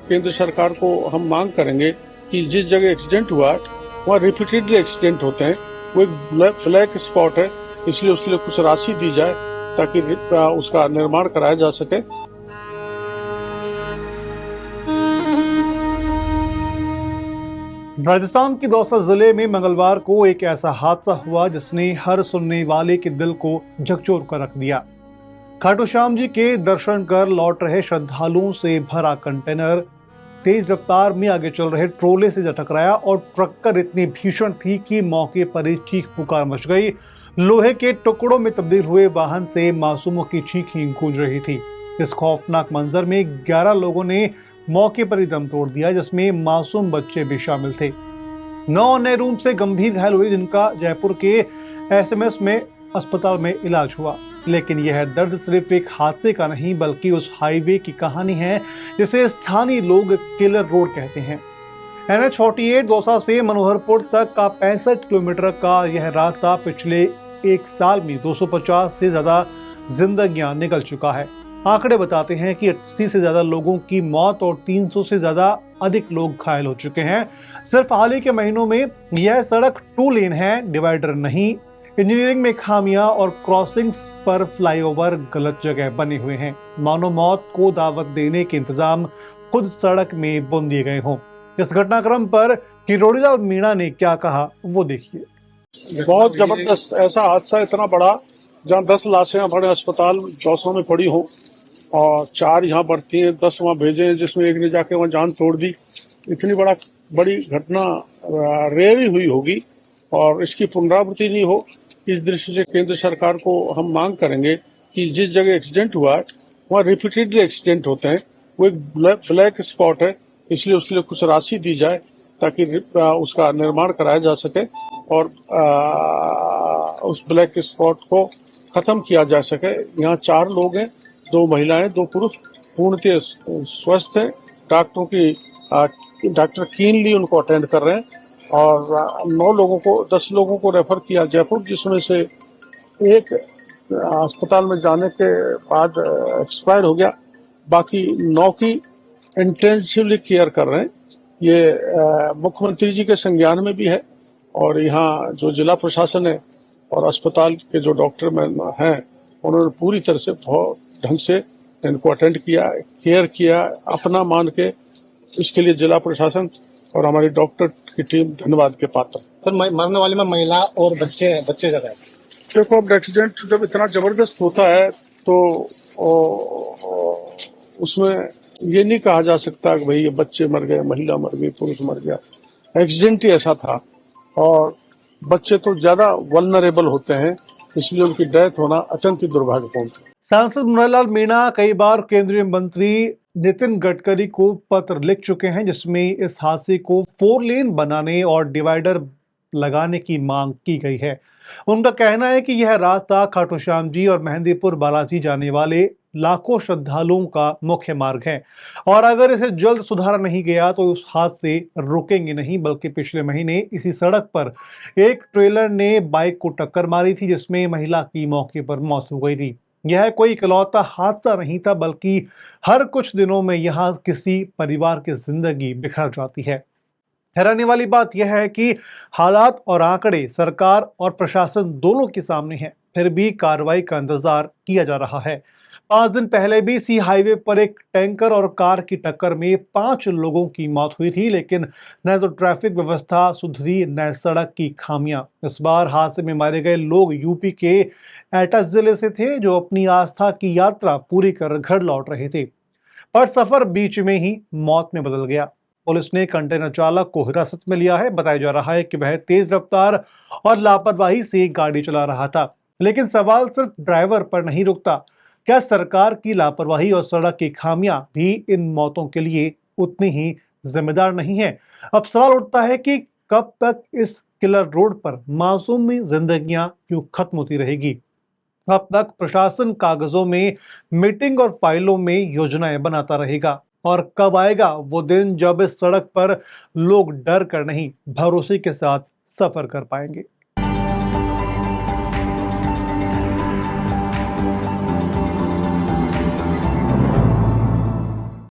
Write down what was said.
केंद्र सरकार को हम मांग करेंगे कि जिस जगह एक्सीडेंट हुआ है वहाँ रिपीटेडली एक्सीडेंट होते हैं, वो एक ब्लैक स्पॉट है, इसलिए उसके लिए कुछ राशि दी जाए ताकि उसका निर्माण कराया जा सके। राजस्थान के दौसा जिले में मंगलवार को एक ऐसा हादसा हुआ जिसने हर सुनने वाले के दिल को झकझोर कर रख दिया। खाटू श्याम जी के दर्शन कर लौट रहे श्रद्धालुओं से भरा कंटेनर तेज रफ्तार में आगे चल रहे ट्रोले से जा टकराया और टक्कर इतनी भीषण थी कि मौके पर ही चीख पुकार मच गई। लोहे के टुकड़ों में तब्दील हुए वाहन से मासूमों की चीखें गूंज रही थी। इस खौफनाक मंजर में 11 लोगों ने मौके पर ही दम तोड़ दिया, जिसमें मासूम बच्चे भी शामिल थे। 9 अन्य रूम से गंभीर घायल हुए, जिनका जयपुर के एसएमएस में अस्पताल में इलाज हुआ। लेकिन यह दर्द सिर्फ एक हादसे का नहीं बल्कि उस हाईवे की कहानी है जिसे स्थानीय लोग किलर रोड कहते हैं। NH48 दौसा से मनोहरपुर तक का 65 किलोमीटर का यह रास्ता पिछले एक साल में 250 से ज्यादा जिंदगियां निकल चुका है। आंकड़े बताते हैं कि 80 से ज्यादा लोगों की मौत और 300 से ज्यादा अधिक लोग घायल हो चुके हैं। सिर्फ हाल ही के महीनों में यह सड़क 2 लेन है, डिवाइडर नहीं। इंजीनियरिंग में खामियां और क्रॉसिंग्स पर फ्लाईओवर गलत जगह बने हुए हैं। मानो मौत को दावत देने के इंतजाम खुद सड़क में बुन दिए गए हों। इस घटनाक्रम पर किरोड़ीलाल मीणा ने क्या कहा वो देखिए। बहुत जबरदस्त ऐसा हादसा, इतना बड़ा, जहाँ 10 लाशें हमारे अस्पताल दौसा में पड़ी हो और 4 यहाँ बढ़ती हैं, 10 वहाँ भेजे हैं, जिसमें एक ने जाके वहाँ जान तोड़ दी। इतनी बड़ी घटना रेयर ही हुई होगी और इसकी पुनरावृत्ति नहीं हो, इस दृष्टि से केंद्र सरकार को हम मांग करेंगे कि जिस जगह एक्सीडेंट हुआ है वहाँ रिपीटेडली एक्सीडेंट होते हैं, वो एक ब्लैक स्पॉट है, इसलिए उसके लिए कुछ राशि दी जाए ताकि उसका निर्माण कराया जा सके और उस ब्लैक स्पॉट को खत्म किया जा सके। यहाँ 4 लोग हैं, 2 महिलाएं 2 पुरुष, पूर्णतः स्वस्थ हैं। डॉक्टर कीनली उनको अटेंड कर रहे हैं और 10 लोगों को रेफर किया जयपुर, जिसमें से एक अस्पताल में जाने के बाद एक्सपायर हो गया। बाकी 9 की इंटेंसिवली केयर कर रहे हैं। ये मुख्यमंत्री जी के संज्ञान में भी है और यहाँ जो जिला प्रशासन है और अस्पताल के जो डॉक्टर हैं उन्होंने पूरी तरह से बहुत ढंग से इनको अटेंड किया, केयर किया, अपना मान के। इसके लिए जिला प्रशासन और हमारी डॉक्टर की टीम धन्यवाद के पात्र। सर, मरने वाले में महिला और बच्चे ज्यादा है। देखो, अब एक्सीडेंट जब इतना जबरदस्त होता है तो उसमें ये नहीं कहा जा सकता कि भाई ये बच्चे मर गए, महिला मर गई, पुरुष मर गया। एक्सीडेंट ही ऐसा था और बच्चे तो ज्यादा वल्नरेबल होते हैं, इसलिए उनकी डेथ होना अत्यंत ही दुर्भाग्यपूर्ण था। सांसद मुरारीलाल मीणा कई बार केंद्रीय मंत्री नितिन गडकरी को पत्र लिख चुके हैं, जिसमें इस हादसे को 4 लेन बनाने और डिवाइडर लगाने की मांग की गई है। उनका कहना है कि यह रास्ता खाटू श्याम जी और मेहंदीपुर बालाजी जाने वाले लाखों श्रद्धालुओं का मुख्य मार्ग है और अगर इसे जल्द सुधारा नहीं गया तो उस हादसे रुकेंगे नहीं। बल्कि पिछले महीने इसी सड़क पर एक ट्रेलर ने बाइक को टक्कर मारी थी, जिसमें महिला की मौके पर मौत हो गई थी। यह कोई इकलौता हादसा नहीं था बल्कि हर कुछ दिनों में यहाँ किसी परिवार की जिंदगी बिखर जाती है। हैरानी वाली बात यह है कि हालात और आंकड़े सरकार और प्रशासन दोनों के सामने हैं, फिर भी कार्रवाई का इंतजार किया जा रहा है। 5 दिन पहले भी इसी हाईवे पर एक टैंकर और कार की टक्कर में 5 लोगों की मौत हुई थी, लेकिन न तो ट्रैफिक व्यवस्था सुधरी न सड़क की खामियां। इस बार हादसे में मारे गए लोग यूपी के एटा जिले से थे, जो अपनी आस्था की यात्रा पूरी कर घर लौट रहे थे, पर सफर बीच में ही मौत में बदल गया। पुलिस ने कंटेनर चालक को हिरासत में लिया है। बताया जा रहा है कि वह तेज रफ्तार और लापरवाही से गाड़ी चला रहा था। लेकिन सवाल सिर्फ ड्राइवर पर नहीं रुकता। क्या सरकार की लापरवाही और सड़क की खामियां भी इन मौतों के लिए उतनी ही जिम्मेदार नहीं है? अब सवाल उठता है कि कब तक इस किलर रोड पर मासूमी जिंदगियां क्यों खत्म होती रहेगी? अब तक प्रशासन कागजों में, मीटिंग और फाइलों में योजनाएं बनाता रहेगा और कब आएगा वो दिन जब इस सड़क पर लोग डर कर नहीं, भरोसे के साथ सफर कर पाएंगे।